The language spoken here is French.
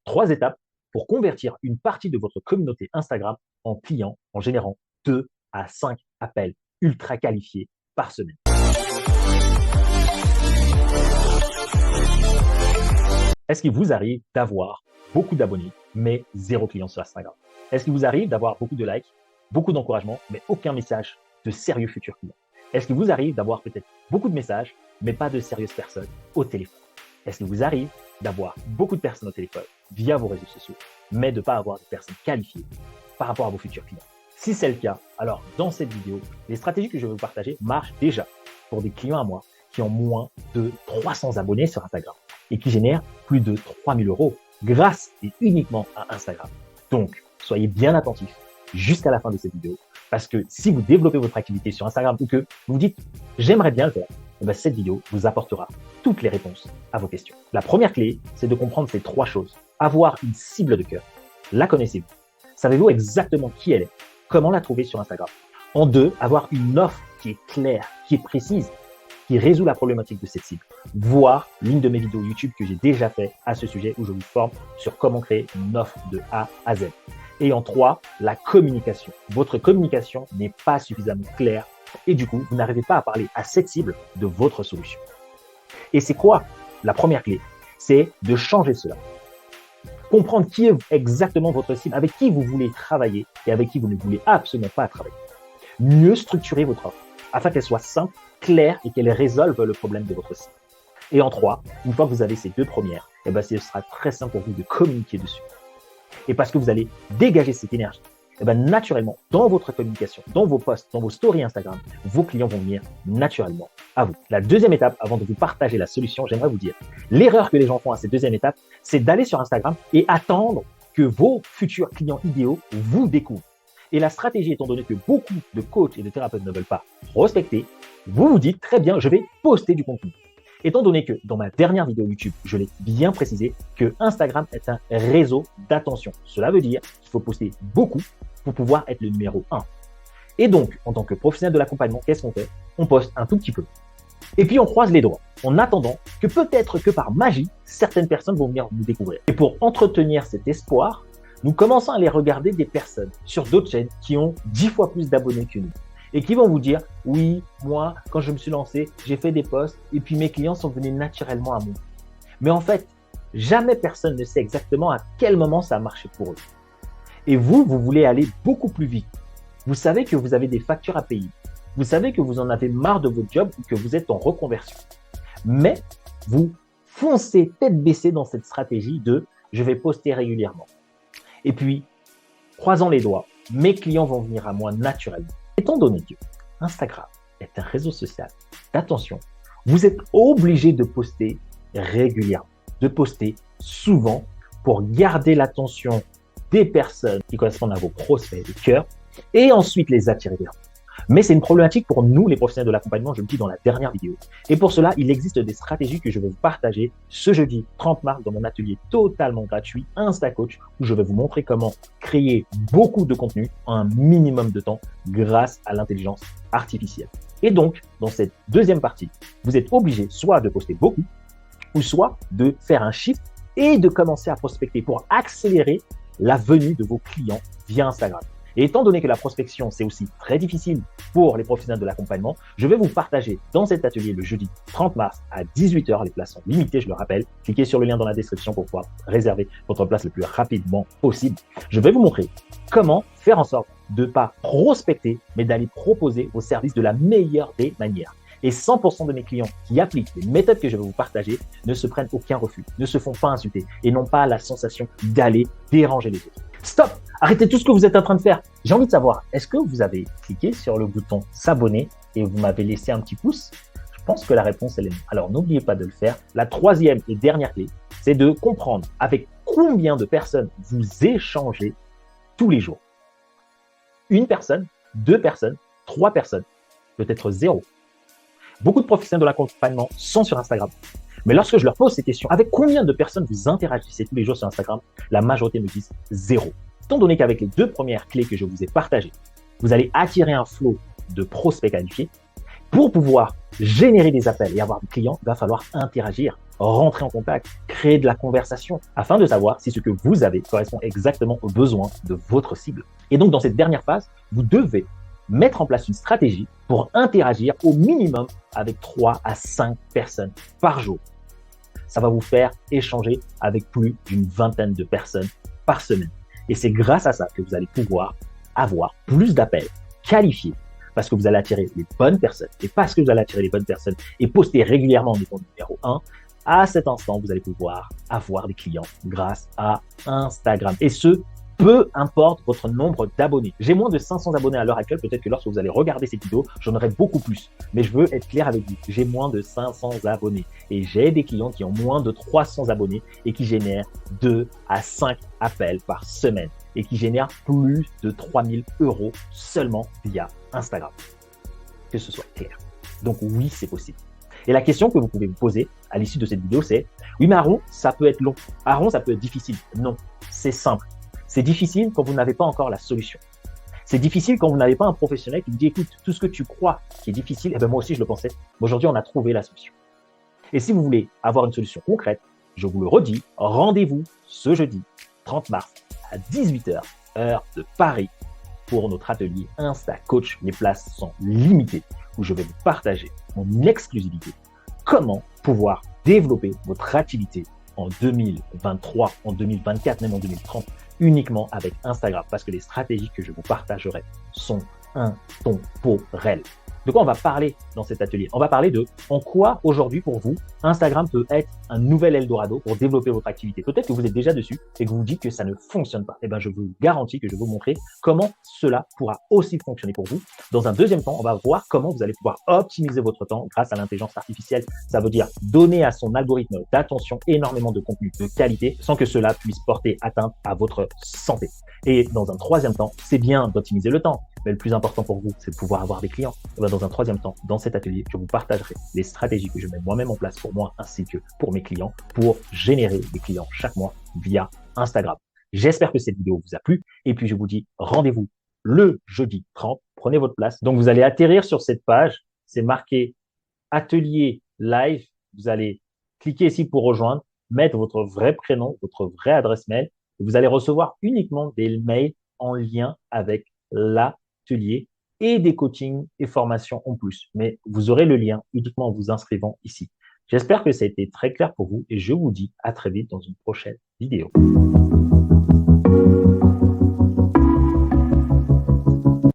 3 étapes pour convertir une partie de votre communauté Instagram en clients en générant 2 à 5 appels ultra qualifiés par semaine. Est-ce qu'il vous arrive d'avoir beaucoup d'abonnés, mais 0 clients sur Instagram? Est-ce qu'il vous arrive d'avoir beaucoup de likes, beaucoup d'encouragement, mais aucun message de sérieux futurs clients? Est-ce qu'il vous arrive d'avoir peut-être beaucoup de messages, mais pas de sérieuses personnes au téléphone? Est-ce qu'il vous arrive d'avoir beaucoup de personnes au téléphone via vos réseaux sociaux, mais de ne pas avoir de personnes qualifiées par rapport à vos futurs clients? Si c'est le cas, alors dans cette vidéo, les stratégies que je vais vous partager marchent déjà pour des clients à moi qui ont moins de 300 abonnés sur Instagram et qui génèrent plus de 3 000 € grâce et uniquement à Instagram. Donc, soyez bien attentifs jusqu'à la fin de cette vidéo parce que si vous développez votre activité sur Instagram ou que vous vous dites « j'aimerais bien le faire », cette vidéo vous apportera toutes les réponses à vos questions. La première clé, c'est de comprendre ces 3 choses. Avoir une cible de cœur. La connaissez-vous? Savez-vous exactement qui elle est? Comment la trouver sur Instagram? En 2, avoir une offre qui est claire, qui est précise, qui résout la problématique de cette cible. Voir l'une de mes vidéos YouTube que j'ai déjà fait à ce sujet où je vous forme sur comment créer une offre de A à Z. Et en 3, la communication. Votre communication n'est pas suffisamment claire et du coup, vous n'arrivez pas à parler à cette cible de votre solution. Et c'est quoi la première clé? C'est de changer cela. Comprendre qui est exactement votre cible, avec qui vous voulez travailler et avec qui vous ne voulez absolument pas travailler. Mieux structurer votre offre afin qu'elle soit simple, claire et qu'elle résolve le problème de votre cible. Et en 3, une fois que vous avez ces 2 premières, ce sera très simple pour vous de communiquer dessus. Et parce que vous allez dégager cette énergie, naturellement, dans votre communication, dans vos posts, dans vos stories Instagram, vos clients vont venir naturellement à vous. La deuxième étape, avant de vous partager la solution, j'aimerais vous dire, l'erreur que les gens font à cette deuxième étape, c'est d'aller sur Instagram et attendre que vos futurs clients idéaux vous découvrent. Et la stratégie, étant donné que beaucoup de coachs et de thérapeutes ne veulent pas prospecter, vous vous dites, très bien, je vais poster du contenu. Étant donné que dans ma dernière vidéo YouTube, je l'ai bien précisé que Instagram est un réseau d'attention. Cela veut dire qu'il faut poster beaucoup pour pouvoir être le numéro 1. Et donc, en tant que professionnel de l'accompagnement, qu'est-ce qu'on fait? On poste un tout petit peu. Et puis, on croise les doigts en attendant que peut-être que par magie, certaines personnes vont venir nous découvrir. Et pour entretenir cet espoir, nous commençons à aller regarder des personnes sur d'autres chaînes qui ont 10 fois plus d'abonnés que nous. Et qui vont vous dire, oui, moi, quand je me suis lancé, j'ai fait des posts et puis mes clients sont venus naturellement à moi. Mais en fait, jamais personne ne sait exactement à quel moment ça a marché pour eux. Et vous voulez aller beaucoup plus vite. Vous savez que vous avez des factures à payer. Vous savez que vous en avez marre de votre job ou que vous êtes en reconversion. Mais vous foncez tête baissée dans cette stratégie de « je vais poster régulièrement ». Et puis, croisant les doigts, mes clients vont venir à moi naturellement. Étant donné que Instagram est un réseau social d'attention, vous êtes obligé de poster régulièrement, de poster souvent pour garder l'attention des personnes qui correspondent à vos prospects de cœur et ensuite les attirer vers vous. Mais c'est une problématique pour nous, les professionnels de l'accompagnement, je le dis dans la dernière vidéo. Et pour cela, il existe des stratégies que je vais vous partager ce jeudi 30 mars dans mon atelier totalement gratuit InstaCoach où je vais vous montrer comment créer beaucoup de contenu en un minimum de temps grâce à l'intelligence artificielle. Et donc, dans cette deuxième partie, vous êtes obligé soit de poster beaucoup ou soit de faire un shift et de commencer à prospecter pour accélérer la venue de vos clients via Instagram. Et étant donné que la prospection, c'est aussi très difficile pour les professionnels de l'accompagnement, je vais vous partager dans cet atelier le jeudi 30 mars à 18 h. Les places sont limitées, je le rappelle. Cliquez sur le lien dans la description pour pouvoir réserver votre place le plus rapidement possible. Je vais vous montrer comment faire en sorte de ne pas prospecter, mais d'aller proposer vos services de la meilleure des manières. Et 100% de mes clients qui appliquent les méthodes que je vais vous partager ne se prennent aucun refus, ne se font pas insulter et n'ont pas la sensation d'aller déranger les autres. Stop! Arrêtez tout ce que vous êtes en train de faire. J'ai envie de savoir, est-ce que vous avez cliqué sur le bouton s'abonner et vous m'avez laissé un petit pouce? Je pense que la réponse elle est non. Alors n'oubliez pas de le faire. La troisième et dernière clé, c'est de comprendre avec combien de personnes vous échangez tous les jours. Une personne, 2 personnes, 3 personnes, peut-être 0. Beaucoup de professionnels de l'accompagnement sont sur Instagram. Mais lorsque je leur pose ces questions, avec combien de personnes vous interagissez tous les jours sur Instagram, la majorité me disent 0. Étant donné qu'avec les 2 premières clés que je vous ai partagées, vous allez attirer un flot de prospects qualifiés. Pour pouvoir générer des appels et avoir des clients, il va falloir interagir, rentrer en contact, créer de la conversation afin de savoir si ce que vous avez correspond exactement aux besoins de votre cible. Et donc, dans cette dernière phase, vous devez mettre en place une stratégie pour interagir au minimum avec 3 à 5 personnes par jour. Ça va vous faire échanger avec plus d'une vingtaine de personnes par semaine. Et c'est grâce à ça que vous allez pouvoir avoir plus d'appels qualifiés parce que vous allez attirer les bonnes personnes. Et parce que vous allez attirer les bonnes personnes et poster régulièrement en étant numéro 1, à cet instant, vous allez pouvoir avoir des clients grâce à Instagram. Et ce, peu importe votre nombre d'abonnés. J'ai moins de 500 abonnés à l'heure actuelle. Peut-être que lorsque vous allez regarder cette vidéo, j'en aurai beaucoup plus. Mais je veux être clair avec vous. J'ai moins de 500 abonnés. Et j'ai des clients qui ont moins de 300 abonnés et qui génèrent 2 à 5 appels par semaine et qui génèrent plus de 3000 € seulement via Instagram. Que ce soit clair. Donc oui, c'est possible. Et la question que vous pouvez vous poser à l'issue de cette vidéo, c'est « Oui, mais Aaron, ça peut être long. Aaron, ça peut être difficile. » Non, c'est simple. C'est difficile quand vous n'avez pas encore la solution. C'est difficile quand vous n'avez pas un professionnel qui vous dit « Écoute, tout ce que tu crois qui est difficile, eh ben moi aussi je le pensais. Mais aujourd'hui, on a trouvé la solution. » Et si vous voulez avoir une solution concrète, je vous le redis, rendez-vous ce jeudi 30 mars à 18 h, heure de Paris, pour notre atelier Insta Coach. Les places sont limitées, où je vais vous partager en exclusivité comment pouvoir développer votre activité en 2023, en 2024, même en 2030, uniquement avec Instagram, parce que les stratégies que je vous partagerai sont intemporelles. De quoi on va parler dans cet atelier? On va parler de en quoi aujourd'hui pour vous, Instagram peut être un nouvel Eldorado pour développer votre activité. Peut-être que vous êtes déjà dessus et que vous vous dites que ça ne fonctionne pas. Eh bien, je vous garantis que je vais vous montrer comment cela pourra aussi fonctionner pour vous. Dans un deuxième temps, on va voir comment vous allez pouvoir optimiser votre temps grâce à l'intelligence artificielle. Ça veut dire donner à son algorithme d'attention énormément de contenu de qualité sans que cela puisse porter atteinte à votre santé. Et dans un troisième temps, c'est bien d'optimiser le temps, mais le plus important pour vous, c'est de pouvoir avoir des clients. Dans un troisième temps, dans cet atelier, je vous partagerai les stratégies que je mets moi-même en place pour moi ainsi que pour mes clients pour générer des clients chaque mois via Instagram. J'espère que cette vidéo vous a plu et puis je vous dis rendez-vous le jeudi 30. Prenez votre place. Donc, vous allez atterrir sur cette page. C'est marqué atelier live. Vous allez cliquer ici pour rejoindre, mettre votre vrai prénom, votre vraie adresse mail. Vous allez recevoir uniquement des mails en lien avec l'atelier et des coachings et formations en plus. Mais vous aurez le lien uniquement en vous inscrivant ici. J'espère que ça a été très clair pour vous et je vous dis à très vite dans une prochaine vidéo.